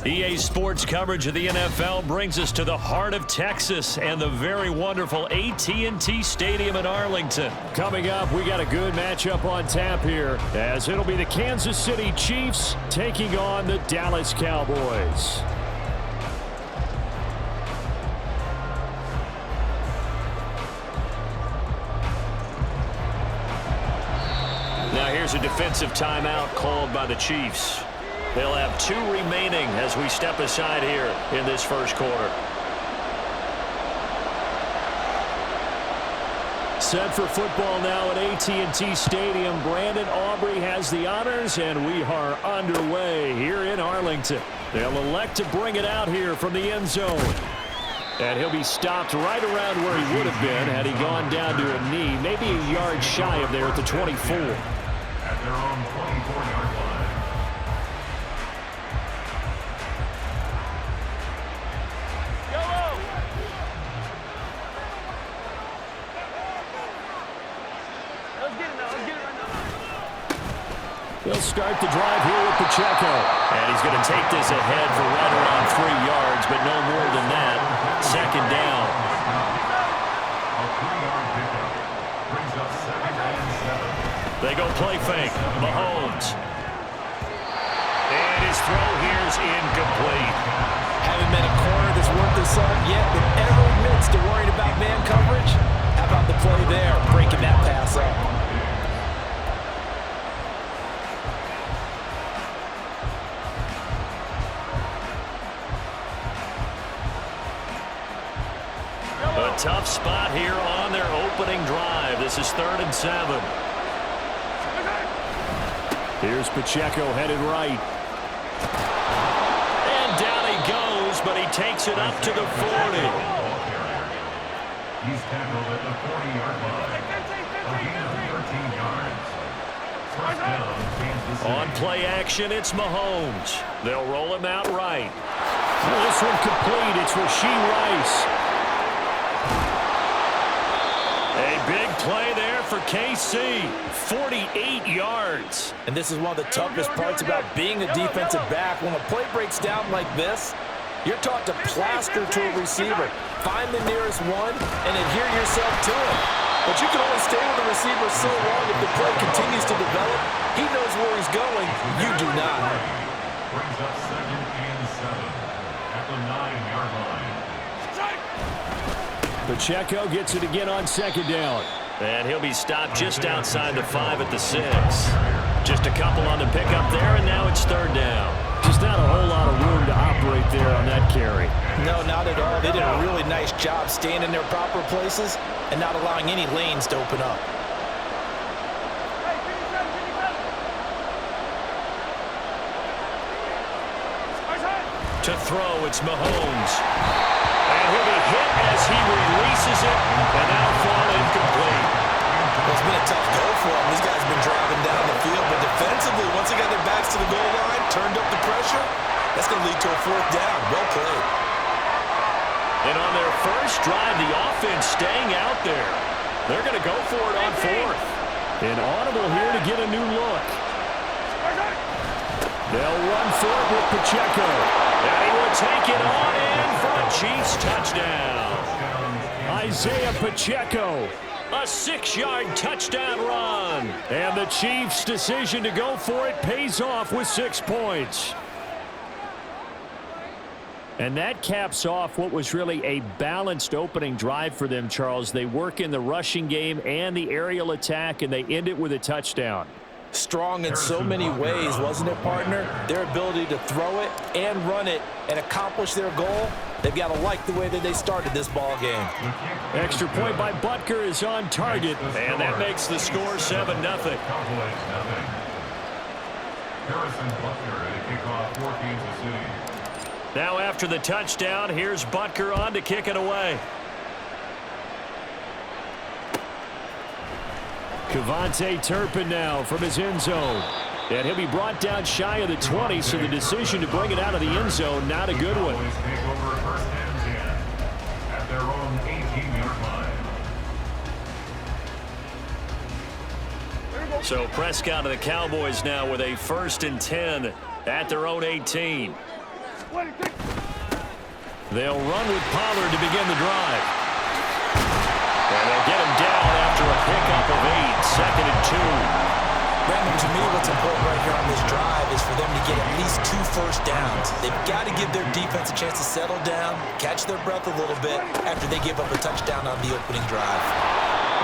EA Sports coverage of the NFL brings us to the heart of Texas and the very wonderful AT&T Stadium in Arlington. Coming up, we got a good matchup on tap here, as it'll be the Kansas City Chiefs taking on the Dallas Cowboys. Now here's a defensive timeout called by the Chiefs. They'll have 2 remaining as we step aside here in this first quarter. Set for football now at AT&T Stadium. Brandon Aubrey has the honors, and we are underway here in Arlington. They'll elect to bring it out here from the end zone. And he'll be stopped right around where he would have been had he gone down to a knee, maybe a yard shy of there at the 24. At their own 24-yard line. He'll start the drive here with Pacheco. And he's going to take this ahead for right around 3 yards, but no more than that. Second down. A 3-yard pickup brings up 2nd and 7. They go play fake. Mahomes. And his throw here's incomplete. Haven't met a corner that's worth the salt yet that ever admits to worrying about man coverage. How about the play there, breaking that pass up? A tough spot here on their opening drive. This is 3rd and 7. Here's Pacheco headed right. And down he goes, but he takes it up to the 40. He's tackled at the 40-yard line. A gain of 13 yards. First down, Kansas City. On play action, it's Mahomes. They'll roll him out right. This one complete. It's Rashee Rice. A big play there for KC. 48 yards. And this is one of the toughest parts about being a defensive back. When a play breaks down like this, you're taught to plaster to a receiver. Find the nearest one and adhere yourself to it. But you can only stay with the receiver so long if the play continues to develop. He knows where he's going. You do not. Brings up 2nd and 7 at the 9-yard line. Pacheco gets it again on 2nd down. And he'll be stopped just outside the 5 at the 6. Just a couple on the pickup there, and now it's 3rd down. Just not a whole lot of room to operate there on that carry. No, not at all. They did a really nice job staying in their proper places and not allowing any lanes to open up. To throw, it's Mahomes. And he'll be hit as he releases it, and that'll fall incomplete. Well, it's been a tough go for him. These guys have been driving down the field, but defensively, once they got their backs to the goal line, turned up the pressure, that's going to lead to a 4th down. Well played. And on their first drive, the offense staying out there. They're going to go for it on 4th. And audible here to get a new look. They'll run for it with Pacheco. And he will take it on in for a Chiefs touchdown. Isaiah Pacheco. A 6-yard touchdown run. And the Chiefs' decision to go for it pays off with 6 points. And that caps off what was really a balanced opening drive for them, Charles. They work in the rushing game and the aerial attack, and they end it with a touchdown. Strong in so many ways, wasn't it, partner? Their ability to throw it and run it and accomplish their goal, they've got to like the way that they started this ball game. Extra point by Butker is on target. And that makes the score 7-0. Harrison Butker at a kickoff for Kansas City. Now after the touchdown, here's Butker on to kick it away. Kevontae Turpin now from his end zone. And he'll be brought down shy of the 20, so the decision to bring it out of the end zone, not a good one. Take over 1st and 10 at their own 18-yard line. So Prescott and the Cowboys now with a 1st and 10 at their own 18. They'll run with Pollard to begin the drive. And they'll get him down after a pickup of 8, 2nd and 2. Brandon, to me, what's important right here on this drive is for them to get at least 2 first downs. They've got to give their defense a chance to settle down, catch their breath a little bit after they give up a touchdown on the opening drive.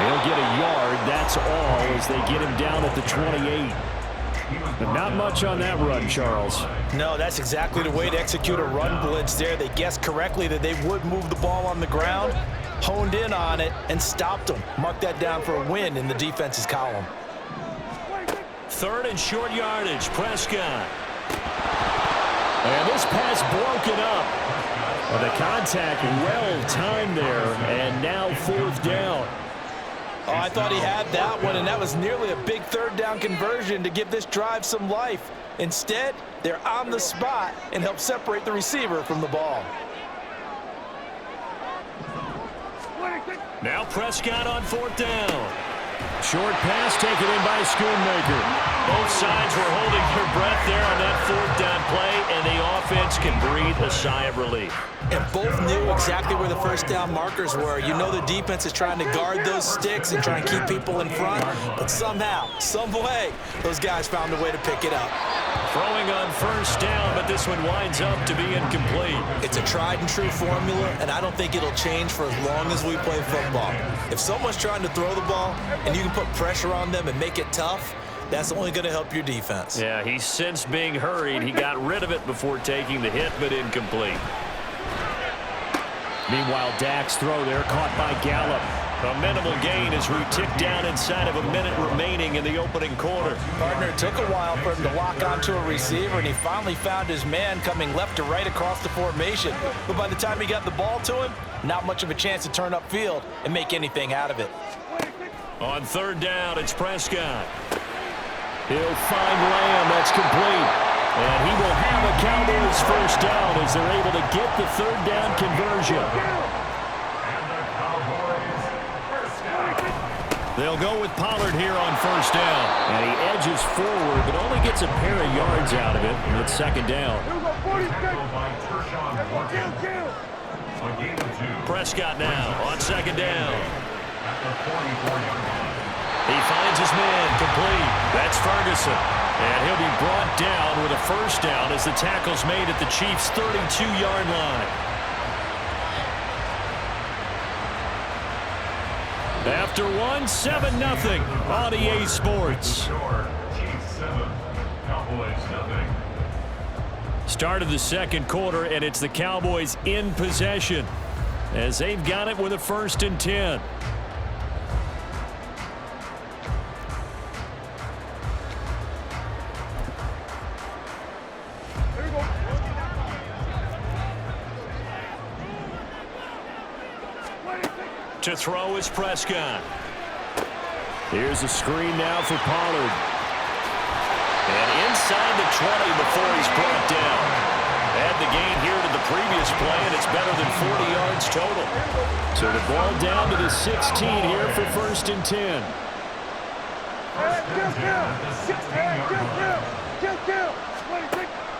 He'll get a yard, that's all, as they get him down at the 28. But not much on that run, Charles. No, that's exactly the way to execute a run blitz there. They guessed correctly that they would move the ball on the ground, honed in on it, and stopped them. Mark that down for a win in the defense's column. 3rd and short yardage, Prescott. And this pass broken up. Well, the contact well timed there, and now 4th down. Oh, I thought he had that one, and that was nearly a big 3rd down conversion to give this drive some life. Instead, they're on the spot and help separate the receiver from the ball. Now Prescott on 4th down. Short pass taken in by Schoonmaker. Both sides were holding their breath there on that 4th down play, and the offense can breathe a sigh of relief. And both knew exactly where the first down markers were. You know the defense is trying to guard those sticks and try and keep people in front, but somehow, some way, those guys found a way to pick it up. Throwing on 1st down, but this one winds up to be incomplete. It's a tried and true formula, and I don't think it'll change for as long as we play football. If someone's trying to throw the ball and you can put pressure on them and make it tough, that's only going to help your defense. Yeah, he sensed being hurried. He got rid of it before taking the hit, but incomplete. Meanwhile, Dak's throw there caught by Gallup. A minimal gain as we tick down inside of a minute remaining in the opening quarter. Partner, it took a while for him to lock onto a receiver, and he finally found his man coming left to right across the formation. But by the time he got the ball to him, not much of a chance to turn upfield and make anything out of it. On 3rd down, it's Prescott. He'll find Lamb. That's complete. And he will have a Cowboys 1st down as they're able to get the 3rd down conversion. They'll go with Pollard here on 1st down. And he edges forward, but only gets a pair of yards out of it, and it's 2nd down. Prescott now on 2nd down. He finds his man complete. That's Ferguson. And he'll be brought down with a 1st down as the tackle's made at the Chiefs' 32-yard line. After 7-0 on EA Sports. Start of the 2nd quarter, and it's the Cowboys in possession as they've got it with a 1st and 10. To throw is Prescott. Here's a screen now for Pollard. And inside the 20 before he's brought down. Add the gain here to the previous play, and it's better than 40 yards total. So the ball down to the 16 here for 1st and 10.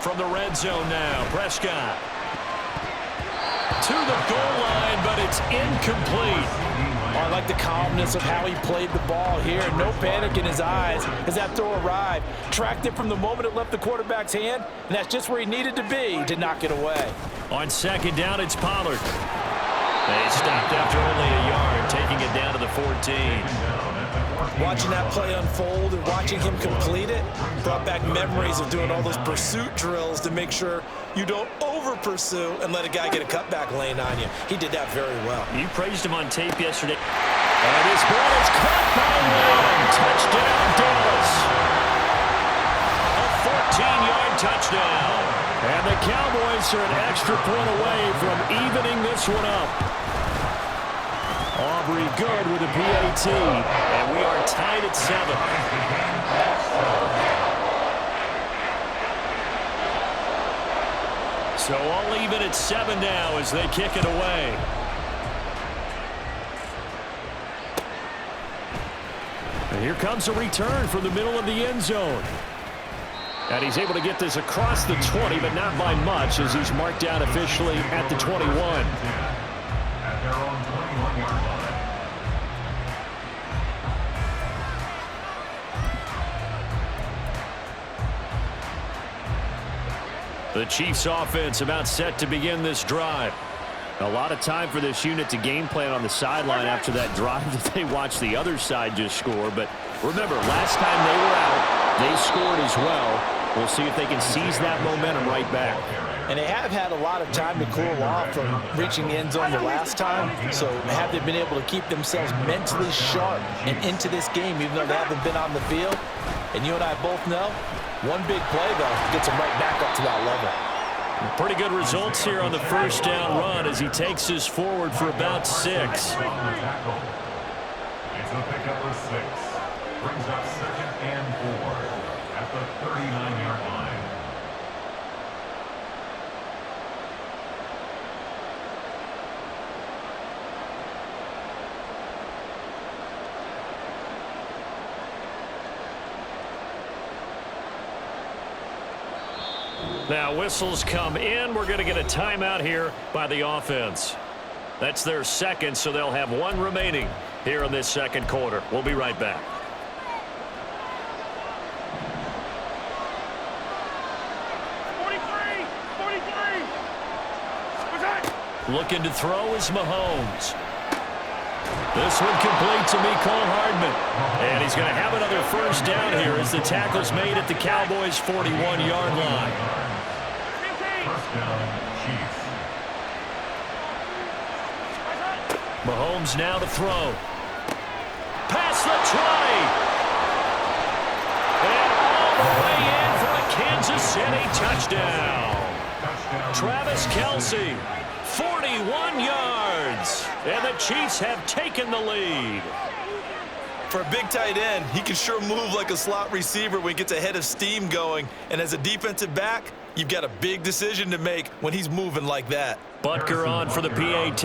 From the red zone now, Prescott. To the goal line, but it's incomplete. Oh, I like the calmness of how he played the ball here. No panic in his eyes as that throw arrived. Tracked it from the moment it left the quarterback's hand, and that's just where he needed to be to knock it away. On 2nd down, it's Pollard. They stopped after only a yard, taking it down to the 14. Watching that play unfold and watching him complete it brought back memories of doing all those pursuit drills to make sure you don't over-pursue and let a guy get a cutback lane on you. He did that very well. You praised him on tape yesterday. And this ball is caught by Lamb. Touchdown, Dallas. A 14-yard touchdown. And the Cowboys are an extra point away from evening this one up. Aubrey good with a PAT. And we are tied at 7. So all even at 7 now as they kick it away. And here comes a return from the middle of the end zone. And he's able to get this across the 20, but not by much, as he's marked down officially at the 21. At their own 21-yard line. The Chiefs offense about set to begin this drive. A lot of time for this unit to game plan on the sideline after that drive that they watched the other side just score. But remember, last time they were out, they scored as well. We'll see if they can seize that momentum right back. And they have had a lot of time to cool off from reaching the end zone the last time. So have they been able to keep themselves mentally sharp and into this game, even though they haven't been on the field? And you and I both know, one big play, though, gets them right back up to that level. Pretty good results here on the first down run as he takes us forward for about 6. It's a pickup of 6. Brings up 2nd and 4 at the 39-yard line. Now whistles come in. We're going to get a timeout here by the offense. That's their second, so they'll have one remaining here in this second quarter. We'll be right back. Looking to throw is Mahomes. This one complete to Mecole Hardman. And he's going to have another first down here as the tackle's made at the Cowboys' 41-yard line. First down, Chiefs. Mahomes now to throw. Past the 20. And all the way in for a Kansas City touchdown. Travis Kelce, 41 yards. And the Chiefs have taken the lead. For a big tight end, he can sure move like a slot receiver when he gets a head of steam going. And as a defensive back, you've got a big decision to make when he's moving like that. Butker on for the PAT.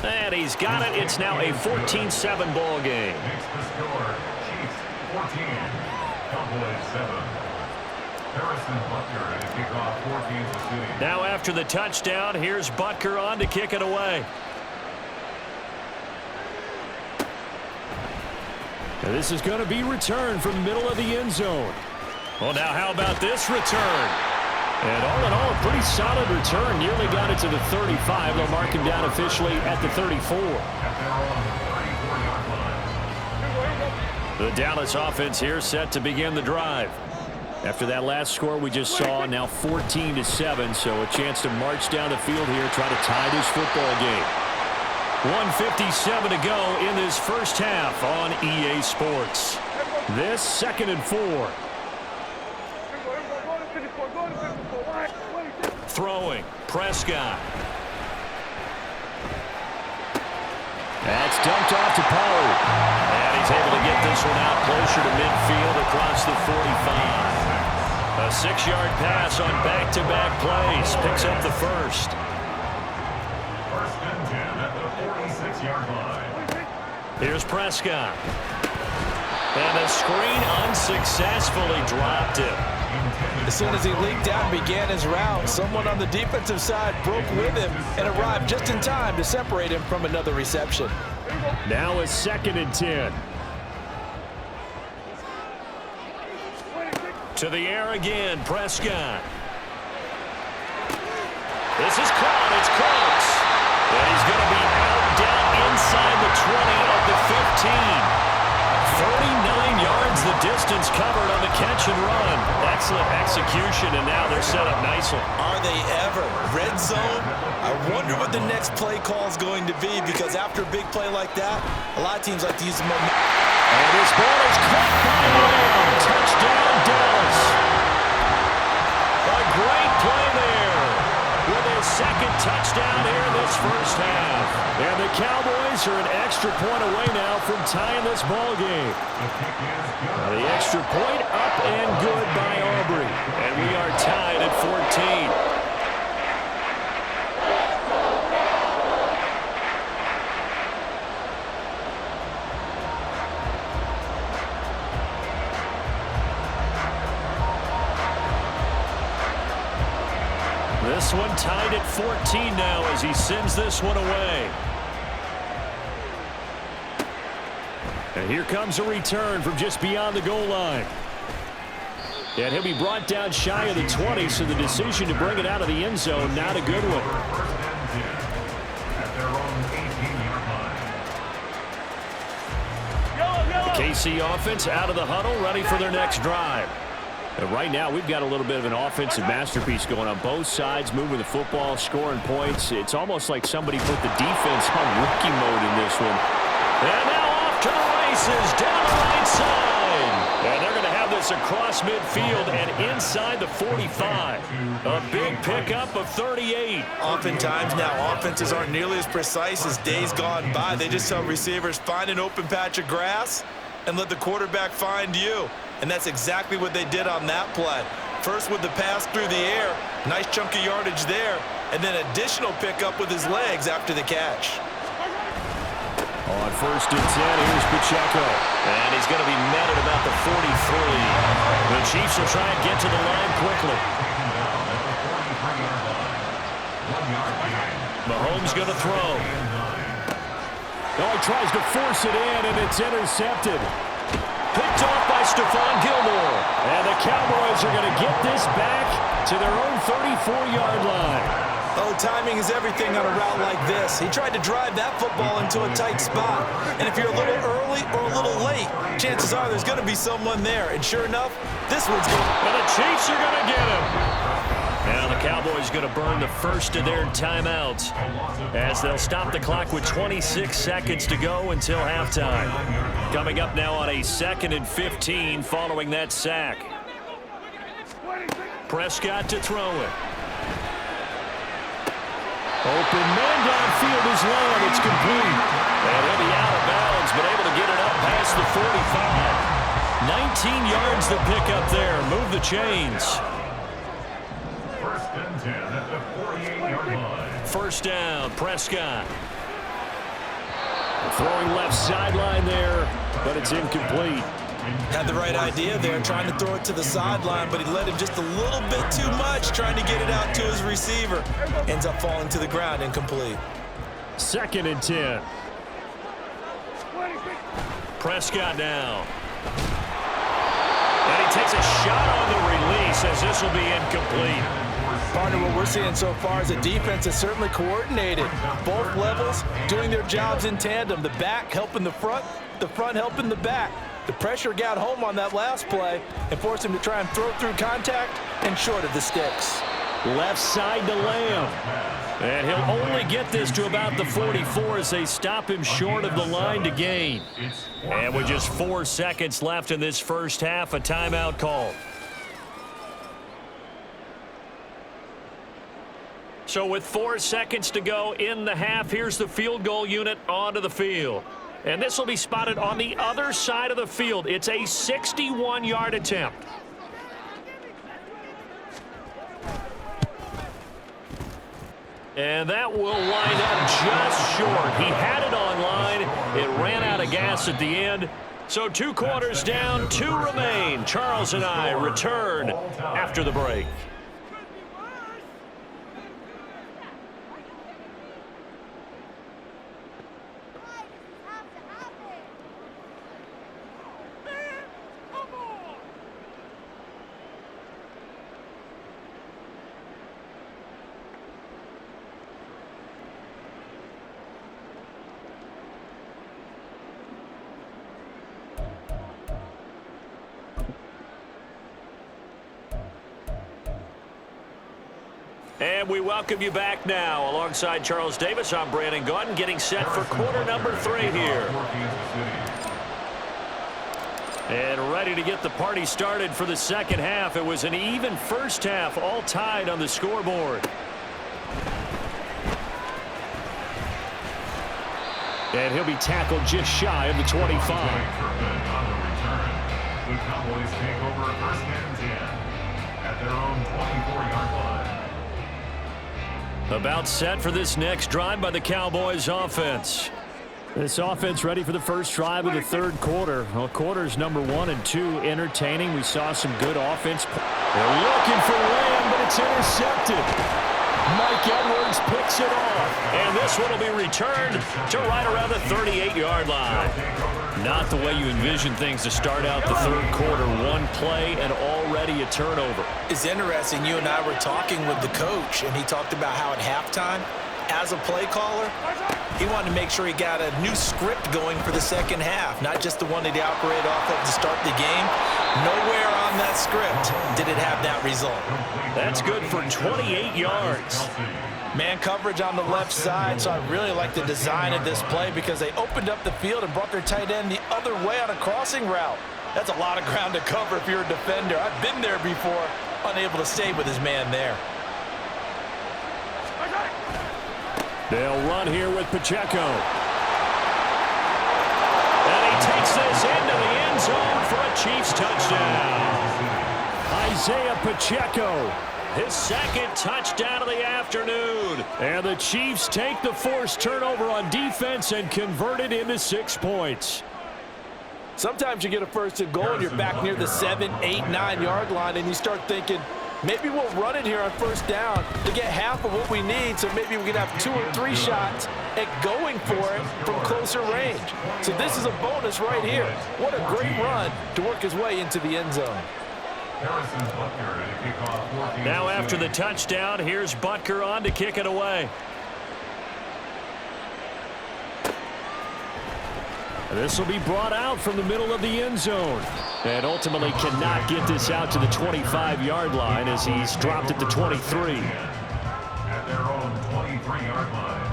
And he's got it. It's now a 14-7 ball game. Makes the score. Chiefs 14, Cowboys 7. Harrison Butker to kick off for Kansas City. Now after the touchdown, here's Butker on to kick it away. And this is going to be returned from the middle of the end zone. Well, now how about this return? And all in all, a pretty solid return. Nearly got it to the 35. They'll mark him down officially at the 34. At their own 34-yard line. The Dallas offense here set to begin the drive. After that last score we just saw, now 14-7, so a chance to march down the field here, try to tie this football game. 1:57 to go in this first half on EA Sports. This 2nd and 4. Throwing, Prescott. That's dumped off to Pollard. And he's able to get this one out closer to midfield across the 45. A 6-yard pass on back-to-back plays. Picks up the first. First and 10 at the 46-yard line. Here's Prescott. And the screen unsuccessfully dropped him. As soon as he leaked out and began his route, someone on the defensive side broke with him and arrived just in time to separate him from another reception. Now a 2nd and 10. To the air again, Prescott. This is caught. It's close. And he's going to be out down inside the 20 of the 15. 39 yards the distance covered on the catch and run. Excellent execution, and now they're set up nicely. Are they ever? Red zone? I wonder what the next play call is going to be, because after a big play like that, a lot of teams like to use the momentum. And this ball is caught by Lamb. Touchdown, Dallas. A great play there with his 2nd touchdown here in this first half. And the Cowboys are an extra point away now from tying this ball game. The extra point up and good by Aubrey. And we are tied at 14. one tied at 14 now as he sends this one away. And here comes a return from just beyond the goal line. And he'll be brought down shy of the 20, so the decision to bring it out of the end zone, not a good one. The KC offense out of the huddle, ready for their next drive. And right now, we've got a little bit of an offensive masterpiece going on both sides, moving the football, scoring points. It's almost like somebody put the defense on rookie mode in this one. And now off to the races, down the right side. And they're going to have this across midfield and inside the 45. A big pickup of 38. Oftentimes now, offenses aren't nearly as precise as days gone by. They just tell receivers, find an open patch of grass and let the quarterback find you. And that's exactly what they did on that play. First with the pass through the air, nice chunk of yardage there, and then additional pickup with his legs after the catch. On 1st and 10, here's Pacheco. And he's going to be met at about the 43. The Chiefs will try and get to the line quickly. Mahomes going to throw. Oh, he tries to force it in, and it's intercepted. Picked off by Stephon Gilmore. And the Cowboys are going to get this back to their own 34-yard line. Oh, timing is everything on a route like this. He tried to drive that football into a tight spot. And if you're a little early or a little late, chances are there's going to be someone there. And sure enough, this one's going to... And the Chiefs are going to get him. Now the Cowboys going to burn the first of their timeouts as they'll stop the clock with 26 seconds to go until halftime. Coming up now on a 2nd and 15 following that sack. Prescott to throw it. Open man downfield is long. It's complete. And he'll be out of bounds, but able to get it up past the 45. 19 yards to pick up there. Move the chains. 1st and 10 at the 48-yard line. First down, Prescott. Throwing left sideline there, but it's incomplete. Had the right idea there, trying to throw it to the sideline, but he let him just a little bit too much, trying to get it out to his receiver. Ends up falling to the ground, incomplete. 2nd and 10. Prescott now. And he takes a shot on the release as this will be incomplete. Partner, what we're seeing so far is a defense that's certainly coordinated. Both levels doing their jobs in tandem. The back helping the front helping the back. The pressure got home on that last play and forced him to try and throw through contact and short of the sticks. Left side to Lamb. And he'll only get this to about the 44 as they stop him short of the line to gain. And with just 4 seconds left in this first half, a timeout call. So with 4 seconds to go in the half, here's the field goal unit onto the field. And this will be spotted on the other side of the field. It's a 61-yard attempt. And that will wind up just short. He had it on line. It ran out of gas at the end. So 2 quarters down, 2 remain. Charles and I return after the break. And we welcome you back now. Alongside Charles Davis, I'm Brandon Gaudin, getting set for quarter number 3 here. And ready to get the party started for the second half. It was an even first half, all tied on the scoreboard. And he'll be tackled just shy of the 25. The Cowboys take over 1st and 10 at their own 24-yard line. About set for this next drive by the Cowboys offense. This offense ready for the first drive of the 3rd quarter. Well, quarters number 1 and 2 entertaining. We saw some good offense. They're looking for Lamb, but it's intercepted. Mike Edwards picks it off. And this one will be returned to right around the 38-yard line. Not the way you envision things to start out the third quarter. One play and already a turnover. It's interesting. You and I were talking with the coach, and he talked about how at halftime, as a play caller, he wanted to make sure he got a new script going for the second half, not just the one that he operated off of to start the game. Nowhere on that script did it have that result. That's good for 28 yards. Man coverage on the left side, so I really like the design of this play because they opened up the field and brought their tight end the other way on a crossing route. That's a lot of ground to cover if you're a defender. I've been there before, unable to stay with his man there. They'll run here with Pacheco. And he takes this into the end zone for a Chiefs touchdown. Isaiah Pacheco, his second touchdown of the afternoon. And the Chiefs take the forced turnover on defense and convert it into 6 points. Sometimes you get a first and goal and you're back near the 7, 8, 9-yard line and you start thinking, maybe we'll run it here on first down to get half of what we need, so maybe we can have 2 or 3 shots at going for it from closer range. So this is a bonus right here. What a great run to work his way into the end zone. Now after the touchdown, here's Butker on to kick it away. This will be brought out from the middle of the end zone. And ultimately cannot get this out to the 25-yard line as he's dropped at the 23. At their own 23-yard line.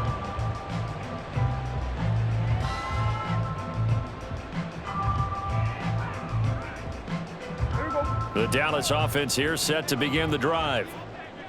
The Dallas offense here set to begin the drive.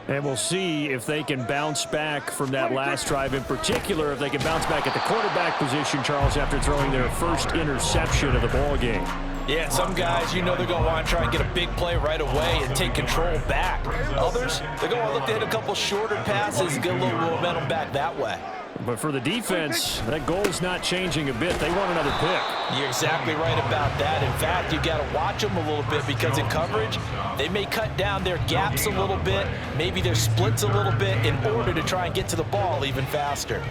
And we'll see if they can bounce back from that last drive, in particular if they can bounce back at the quarterback position, Charles, after throwing their first interception of the ball game. Yeah, some guys, you know they're going to want to try and get a big play right away and take control back. Others, they're going to look to hit a couple shorter passes and get a little momentum back that way. But for the defense, that goal's not changing a bit. They want another pick. You're exactly right about that. In fact, you've got to watch them a little bit because in coverage, they may cut down their gaps a little bit, maybe their splits a little bit in order to try and get to the ball even faster.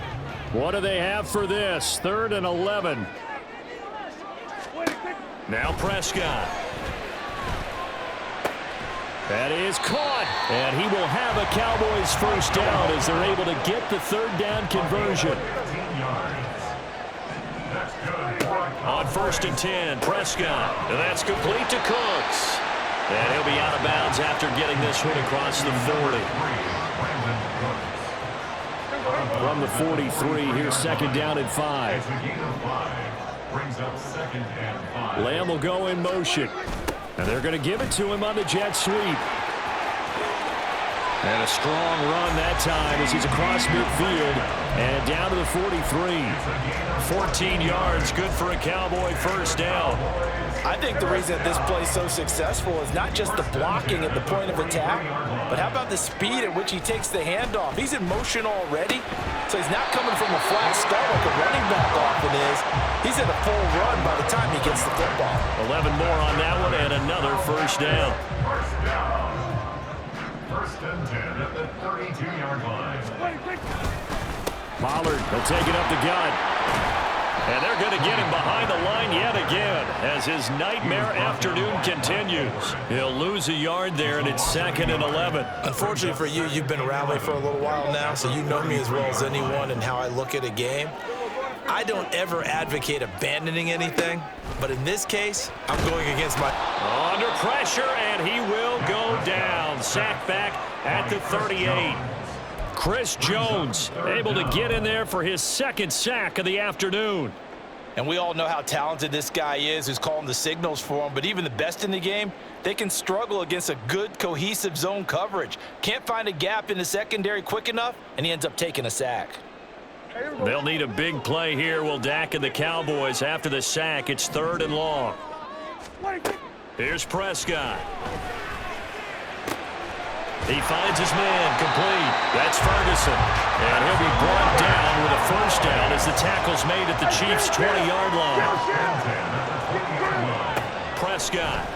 What do they have for this? 3rd and 11. Now Prescott. That is caught, and he will have a Cowboys first down as they're able to get the 3rd down conversion. On 1st and 10, Prescott, and that's complete to Cooks. And he'll be out of bounds after getting this one across the 40. From the 43, here's 2nd down and 5. Lamb will go in motion. And they're going to give it to him on the jet sweep. And a strong run that time as he's across midfield and down to the 43. 14 yards, good for a Cowboy first down. I think the reason that this play is so successful is not just the blocking at the point of attack, but how about the speed at which he takes the handoff? He's in motion already, so he's not coming from a flat start like a running back often is. He's in a full run by the time he gets the football. 11 more on that one and another first down. First and 10 at the 32-yard line. Pollard will take it up the gut. And they're going to get him behind the line yet again as his nightmare afternoon continues. He'll lose a yard there, and it's 2nd and 11. Unfortunately for you, you've been around me for a little while now, so you know me as well as anyone and how I look at a game. I don't ever advocate abandoning anything, but in this case, I'm going against my... Under pressure, and he will go down. Sacked back at the 38. Chris Jones able to get in there for his 2nd sack of the afternoon. And we all know how talented this guy is who's calling the signals for him, but even the best in the game, they can struggle against a good, cohesive zone coverage. Can't find a gap in the secondary quick enough, and he ends up taking a sack. They'll need a big play here, will Dak and the Cowboys after the sack. It's 3rd and long. Here's Prescott. He finds his man complete. That's Ferguson. And he'll be brought down with a first down as the tackle's made at the Chiefs' 20-yard line. Prescott.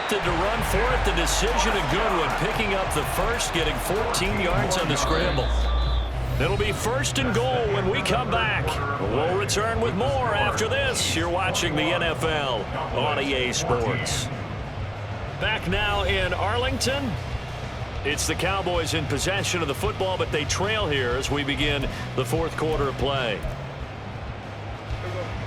opted to run for it. The decision a good one, picking up the first, getting 14 yards on the scramble. It'll be 1st and goal when we come back. We'll return with more after this. You're watching the NFL on EA Sports. Back now in Arlington. It's the Cowboys in possession of the football, but they trail here as we begin the 4th quarter of play.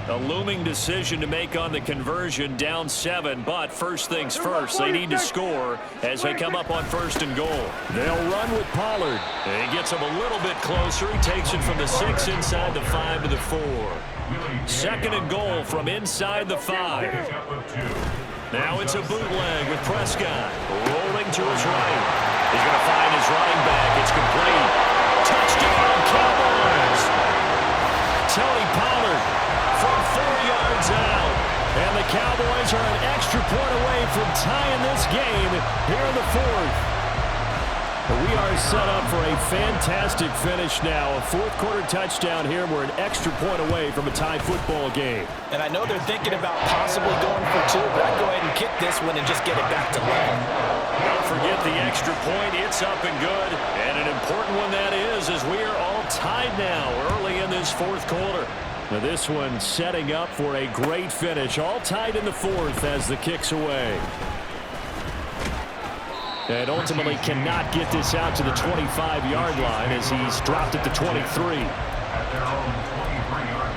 A looming decision to make on the conversion, down 7, but first things first, they need to score as they come up on 1st and goal. They'll run with Pollard. He gets him a little bit closer. He takes it from the 6 inside the 5 to the 4. 2nd and goal from inside the 5. Now it's a bootleg with Prescott rolling to his right. He's going to find his running back. It's complete. Touchdown, Cowboys! Tony Pollard from 4 yards out. And the Cowboys are an extra point away from tying this game here in the 4th. We are set up for a fantastic finish now. A 4th quarter touchdown here. We're an extra point away from a tie football game. And I know they're thinking about possibly going for 2, but I'd go ahead and kick this one and just get it back to level. Don't forget the extra point. It's up and good. And an important one that is, as we are all tied now early in this 4th quarter. Now this one setting up for a great finish. All tied in the 4th as the kick's away. And ultimately cannot get this out to the 25-yard line as he's dropped at the 23. At their own 23-yard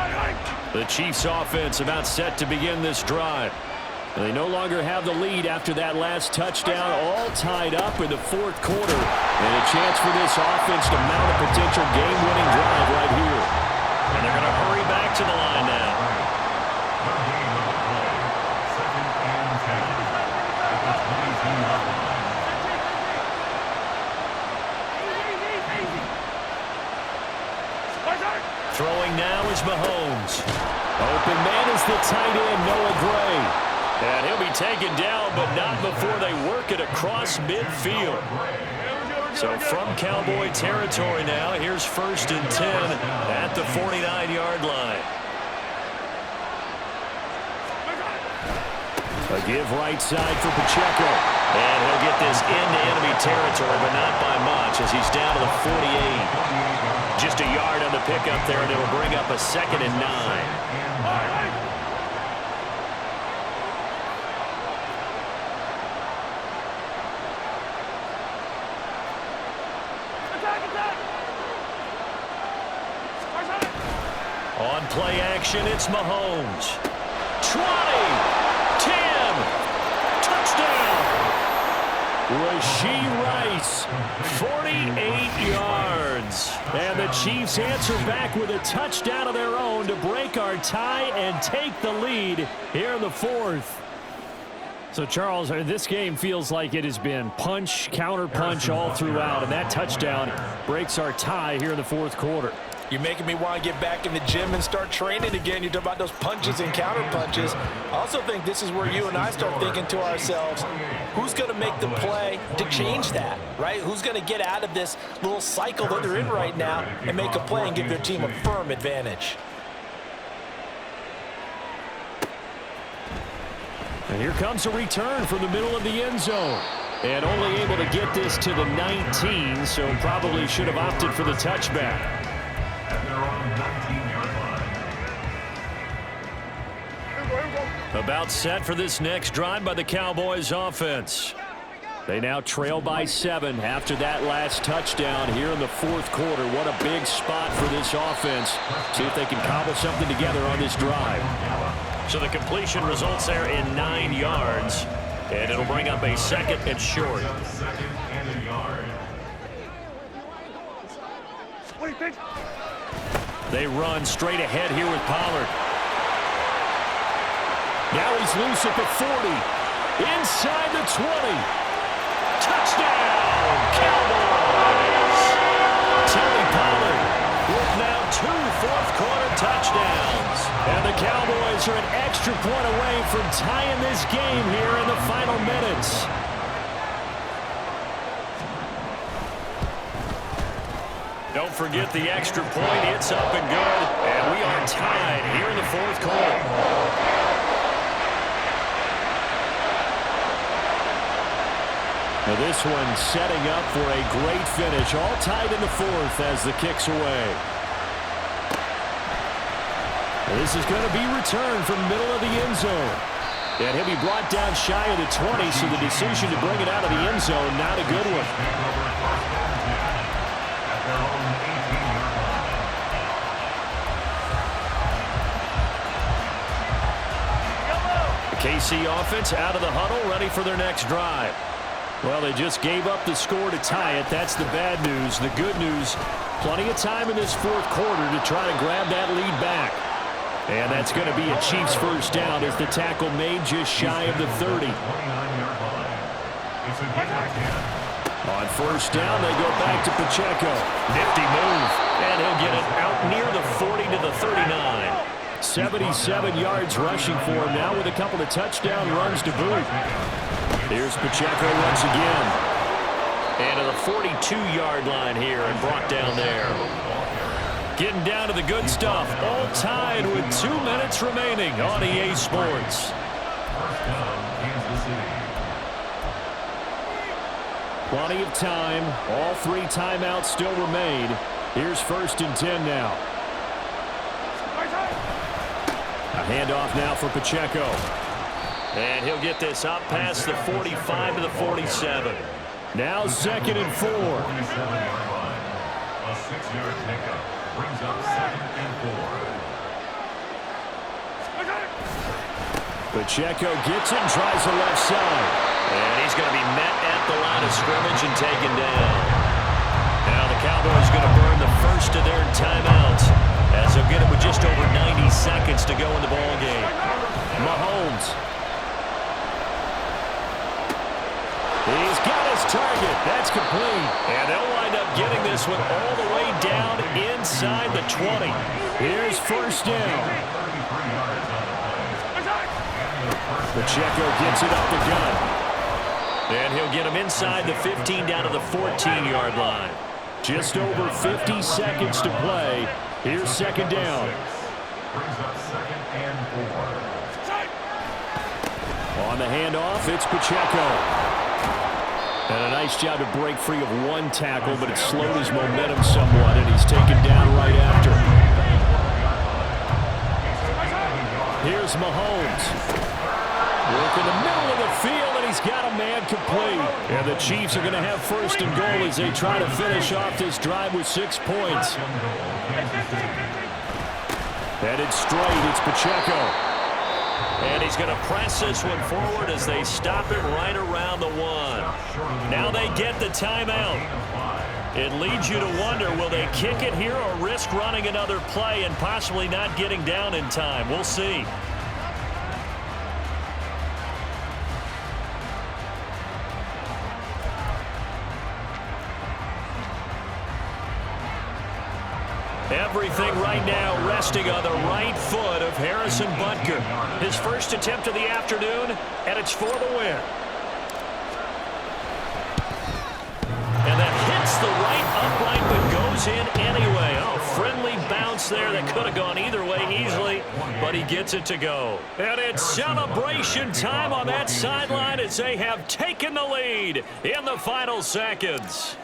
line. The Chiefs offense about set to begin this drive. They no longer have the lead after that last touchdown, all tied up in the 4th quarter. And a chance for this offense to mount a potential game-winning drive right here. And they're going to hurry back to the line now. Throwing now is Mahomes. Open man is the tight end, Noah Gray. And he'll be taken down, but not before they work it across midfield. So from Cowboy territory now, here's 1st and 10 at the 49-yard line. A give right side for Pacheco. And he'll get this into enemy territory, but not by much as he's down to the 48. Just a yard on the pickup there, and it'll bring up a 2nd and 9. On play action, it's Mahomes. 20, 10, touchdown! Rashee Rice, 48 yards. And the Chiefs answer back with a touchdown of their own to break our tie and take the lead here in the 4th. So, Charles, this game feels like it has been punch, counter punch all throughout, and that touchdown breaks our tie here in the 4th quarter. You're making me want to get back in the gym and start training again. You talk about those punches and counter punches. I also think this is where you and I start thinking to ourselves, who's going to make the play to change that, right? Who's going to get out of this little cycle that they're in right now and make a play and give their team a firm advantage? And here comes a return from the middle of the end zone. And only able to get this to the 19, so probably should have opted for the touchback. At their own 19-yard line. About set for this next drive by the Cowboys offense. They now trail by 7 after that last touchdown here in the 4th quarter. What a big spot for this offense. See if they can cobble something together on this drive. So the completion results there in 9 yards. And it'll bring up a 2nd and short. 2nd and a yard. They run straight ahead here with Pollard. Now he's loose at the 40. Inside the 20. Touchdown, Cowboys! Tony Pollard with now 2 4th-quarter touchdowns. And the Cowboys are an extra point away from tying this game here in the final minutes. Don't forget the extra point. It's up and good. And we are tied here in the 4th quarter. Now this one setting up for a great finish. All tied in the fourth as the kick's away. This is going to be returned from the middle of the end zone. And he'll be brought down shy of the 20, so the decision to bring it out of the end zone, not a good one. The KC offense out of the huddle, ready for their next drive. Well, they just gave up the score to tie it. That's the bad news. The good news, plenty of time in this fourth quarter to try to grab that lead back. And that's going to be a Chiefs first down as the tackle made just shy of the 30. On first down, they go back to Pacheco. Nifty move. And he'll get it out near the 40 to the 39. 77 yards rushing for him now with a couple of touchdown runs to boot. Here's Pacheco once again. And to the 42-yard line here and brought down there. Getting down to the good stuff. All tied with 2 minutes remaining on EA Sports. Plenty of time. All 3 timeouts still remain. Here's 1st and 10 now. A handoff now for Pacheco. And he'll get this up past the 45 to the 47. Now 2nd and 4. A 6-yard pickup. Brings up 2nd and 4. Pacheco gets it and tries the left side. And he's going to be met at the line of scrimmage and taken down. Now the Cowboys going to burn the first of their timeouts as they'll get it with just over 90 seconds to go in the ball game. Mahomes. He's got his target. That's complete. And they'll wind up getting this one all the way down inside the 20. Here's 1st down. Pacheco gets it up the gut. And he'll get him inside the 15 down to the 14-yard line. Just over 50 seconds to play. Here's 2nd down. Brings up 2nd and 4. On the handoff, it's Pacheco. And a nice job to break free of one tackle, but it slowed his momentum somewhat, and he's taken down right after. Here's Mahomes. Work in the middle of the field, and he's got a man complete. And the Chiefs are going to have 1st and goal as they try to finish off this drive with 6 points. Headed straight, it's Pacheco. And he's going to press this one forward as they stop it right around the 1. Now they get the timeout. It leads you to wonder, will they kick it here or risk running another play and possibly not getting down in time? We'll see. Everything right now resting on the right foot of Harrison Butker. His first attempt of the afternoon, and it's for the win. And that hits the right upright but goes in anyway. Oh, friendly bounce there that could have gone either way easily, but he gets it to go. And it's celebration time on that sideline as they have taken the lead in the final seconds.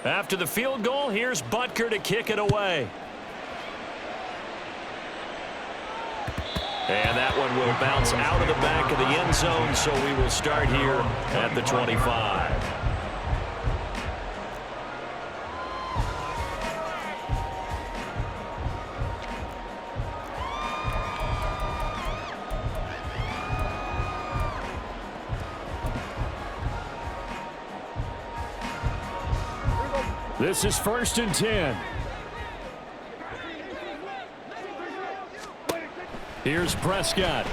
After the field goal, here's Butker to kick it away. And that one will bounce out of the back of the end zone, so we will start here at the 25. This is 1st and 10. Here's Prescott.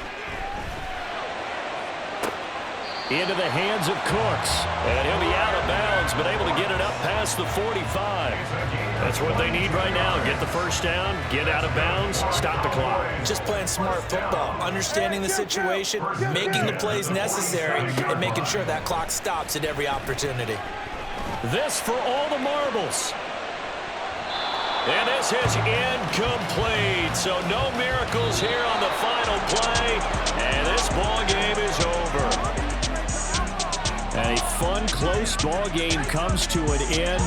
Into the hands of Cooks. And he'll be out of bounds, but able to get it up past the 45. That's what they need right now. Get the first down, get out of bounds, stop the clock. Just playing smart football, understanding the situation, making the plays necessary, and making sure that clock stops at every opportunity. This for all the marbles. And this is incomplete. So no miracles here on the final play. And this ball game is over. And a fun, close ball game comes to an end.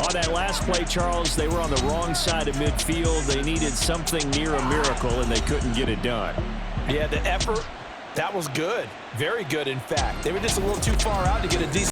On that last play, Charles, they were on the wrong side of midfield. They needed something near a miracle, and they couldn't get it done. Yeah, the effort, that was good. Very good, in fact. They were just a little too far out to get a decent